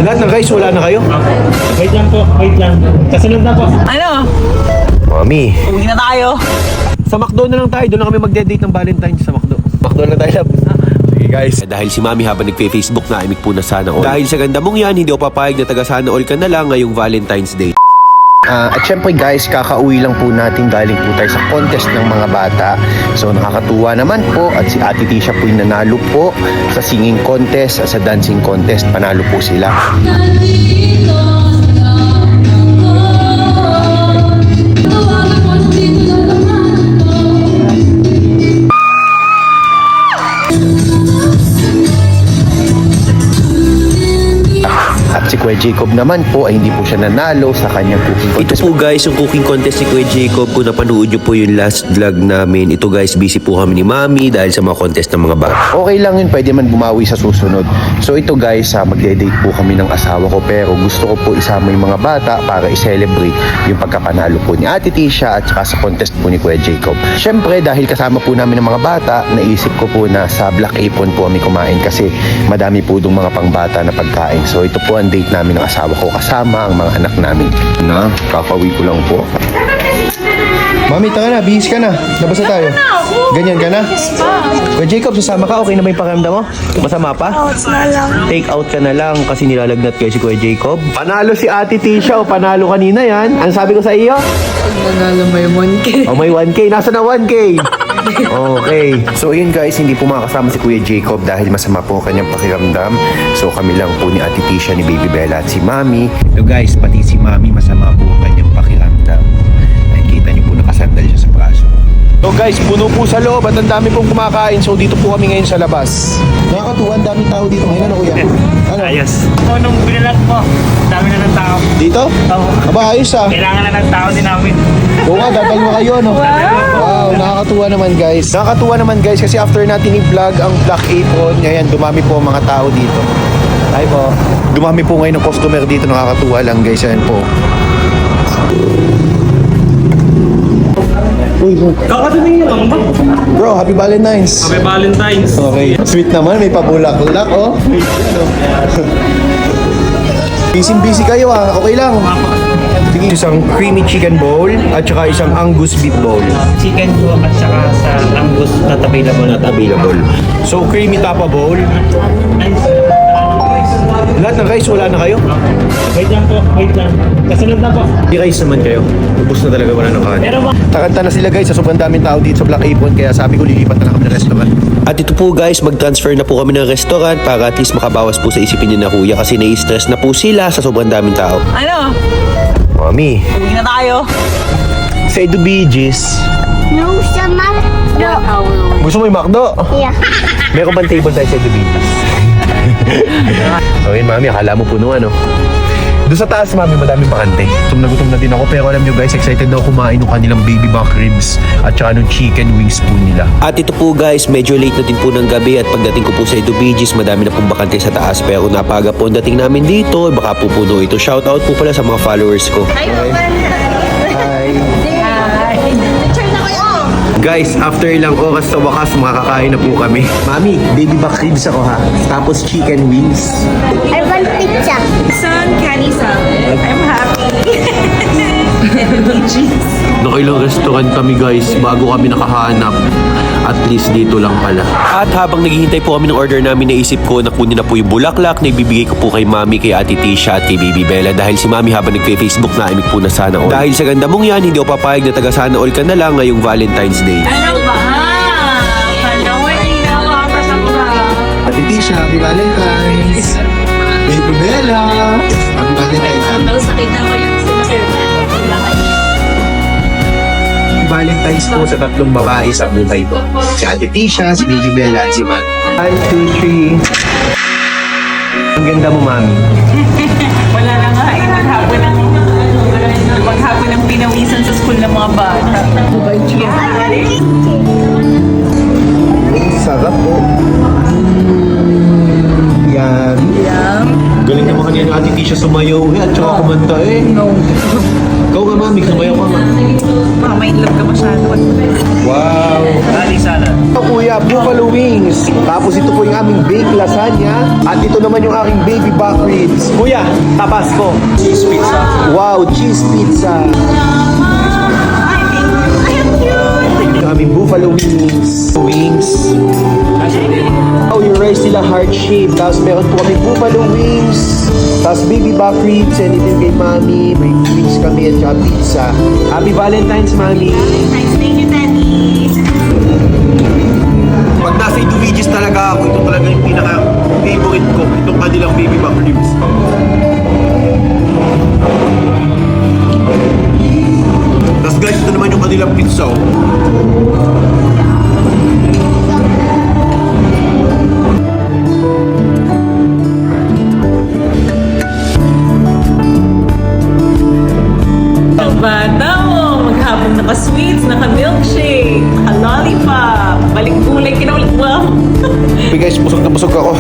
Lahat na guys, wala na kayo? Wait lang po, wait lang. Kasunod na po. Ano? Mami, Uwi na tayo. sa McDo na lang tayo. Doon na kami magde-date ng Valentine's sa McDo. McDo na tayo, love. Sige guys. Dahil si Mami habang nagpe-Facebook na imik po na sana all. Dahil sa ganda mong yan, hindi ako papayag na taga sana all ka na lang ngayong Valentine's Day. At syempre guys, kakauwi lang po natin galing po tayo sa contest ng mga bata. So nakakatuwa naman po at si Ate Tisha po yung nanalo po sa singing contest, sa dancing contest. Panalo po sila. At si Kuya Jacob naman po ay hindi po siya nanalo sa kanyang cooking Ito contest. po guys, yung cooking contest ni Kuya Jacob. Kung napanood nyo po yung last vlog namin. Ito guys, busy po kami ni Mami dahil sa mga contest ng mga bata. Okay lang yun, pwede man bumawi sa susunod. So ito guys, magde-date po kami ng asawa ko, pero gusto ko po isama yung mga bata para i-celebrate yung pagkapanalo po ni Ate Tisha at saka sa contest po ni Kuya Jacob. Syempre dahil kasama po namin ng mga bata, naisip ko po na sa Black Apron po kami kumain kasi madami po dong mga pangbata na pagkain. So ito po ang date namin ng asawa ko kasama ang mga anak namin. Na, kakauwi ko lang po. Mami, tanga na. Bihis ka na. Labas na tayo. Ganyan ka na? Kuya Jacob, sasama ka? Okay na ba yung pakiramdam mo? Masama pa? Take out ka na lang kasi nilalagnat kayo si Kuya Jacob. Panalo si Ate Tisha o panalo kanina yan. Ang sabi ko sa iyo? Nanalo may 1K. Oh, may 1K. Nasa na 1K? Okay. So yun guys, hindi po makakasama si Kuya Jacob dahil masama po ang kanyang pakiramdam. So kami lang po ni Ate Tisha, ni Baby Bella at si Mami. So guys, pati si Mami masama po ang kanyang pakiramdam. Nakikita niyo po nakasandal siya sa braso. So guys, puno po sa loob at ang dami pong kumakain. So dito po kami ngayon sa labas. Nakakatuwa, ang daming tao dito ngayon. Ano kuya? Ano? Ayos. Nung binalat po, dami na ng tao. Dito? Oo. Aba, ayos ah. Kailangan na ng tao din namin. Oo nga, dadalwa kayo, no? Wow, nakakatuwa naman guys. Nakakatuwa naman guys kasi after natin i-vlog ang Black Apron, ngayon dumami po ang mga tao dito. Ay po. Dumami po ngayon ng customer dito, nakakatuwa lang guys. Ayan po. Kakasabihin lang ba? Bro, happy Valentine's. Happy Valentine's. Okay. Sweet naman, may pabulak-bulak, oh. Busy kayo ah, okay lang. Sige, isang creamy chicken bowl at saka isang Angus beef bowl. Chicken po at saka sa Angus not available. Not available. So, creamy tapa bowl. Lahat na guys, wala na kayo? Wait lang po, wait lang. Kasunod na po. Di guys naman kayo. Ubus na talaga, wala na kayo. Pero ba? Takanta na sila guys, sa sobrang daming tao dito sa Black Apron, kaya sabi ko lilipat na lang kami ng restaurant. At ito po guys, mag-transfer na po kami ng restaurant para at least makabawas po sa isipin niyo na kuya kasi nai-stress na po sila sa sobrang daming tao. Ano? Mami, Uwi na tayo. sa Edu Bee Gees. No, sa McDo. Gusto mo yung McDo? Yeah. Meron bang table tayo sa Edu Bee Gees? So yun mami, akala mo puno ano? Doon sa taas mami, madaming bakante. Gutom na din ako, pero alam nyo guys, excited daw kumain ng kanilang baby back ribs at saka ng chicken wings po nila. At ito po guys, medyo late na din po ng gabi at pagdating ko po sa Edu Bee Gees, madami na pong bakante sa taas. Pero napaga po ang dating namin dito, baka po puno ito. Shoutout po pala sa mga followers ko. Hi! Picture na kayo. Guys, after ilang oras sa wakas, makakain na po kami. Mami, baby back ribs ako ha. Tapos chicken wings. I want pizza. Son, Candy son. I'm happy. Nakailang restaurant kami guys bago kami nakahanap. At least dito lang pala. At habang naghihintay po kami ng order namin, naisip ko na kunin na po yung bulaklak na ibibigay ko po kay Mami, kay Ate Tisha at kay Baby Bella. Dahil si Mami habang nagpe-Facebook na imik po na sana all. Dahil sa ganda mong yan, hindi ako papayag na taga sana all ka na lang ngayong Valentine's Day. Ano ba? Kalawin na ako sa mga. Ate Tisha, happy Valentine's! Baby Bella! Happy Valentine's! Nakita ko yung Valentine's po sa tatlong babae sa buhay ko. Si Ate Tisha, si Baby Bella, at si Man. 1, 2, 3. Ang ganda mo, Mami. Wala na nga eh. Maghapon ng pinawisan sa school ng mga bata. Sarap po. Yan. Galing naman kanina ni Ate Tisha sumayaw at saka kumanta eh. No. Ikaw nga, Mami, sumayaw ka nga. Baka may love ka masyado. Wow. Galing salad. Ito kuya, buffalo wings. Tapos ito po yung aming baked lasagna. At ito naman yung aking baby back ribs. Kuya, tapas po. Cheese pizza. Wow, cheese pizza. Yung aming buffalo wings. Oh, yung rice nila heart shape. Tapos meron po kami buffalo wings. Tapos baby back ribs. And ito yung kay mami. May wings kami at saka pizza. Happy Valentine's, mami. Thank you, Daddy. Pag nasa Luigi's talaga ako, ito talaga yung pinaka-favorite ko. Itong kanilang baby back ribs. Tapos guys, ito naman yung kanilang pizza. Oh. Ang bata mo, maghapon naka-sweets, naka-milkshake, naka-lollipop, balik kulay kinaulit mo. Hey guys, busog na busog ako.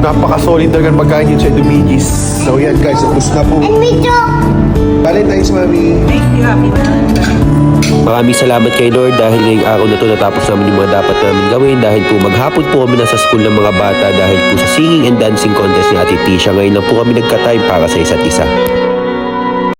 Napaka-solid talaga ng pagkain dito sa Luigi's. So yan guys, ubus na po. And me too. Valentine's, mami. Thank you, Happy Valentine's. Maraming salamat kay Lord dahil ngayong araw na to natapos namin yung mga dapat namin gawin dahil po maghapon po kami nasa school ng mga bata dahil po sa singing and dancing contest ni Ate Tisha. Ngayon lang po kami nagka-time para sa isa't isa.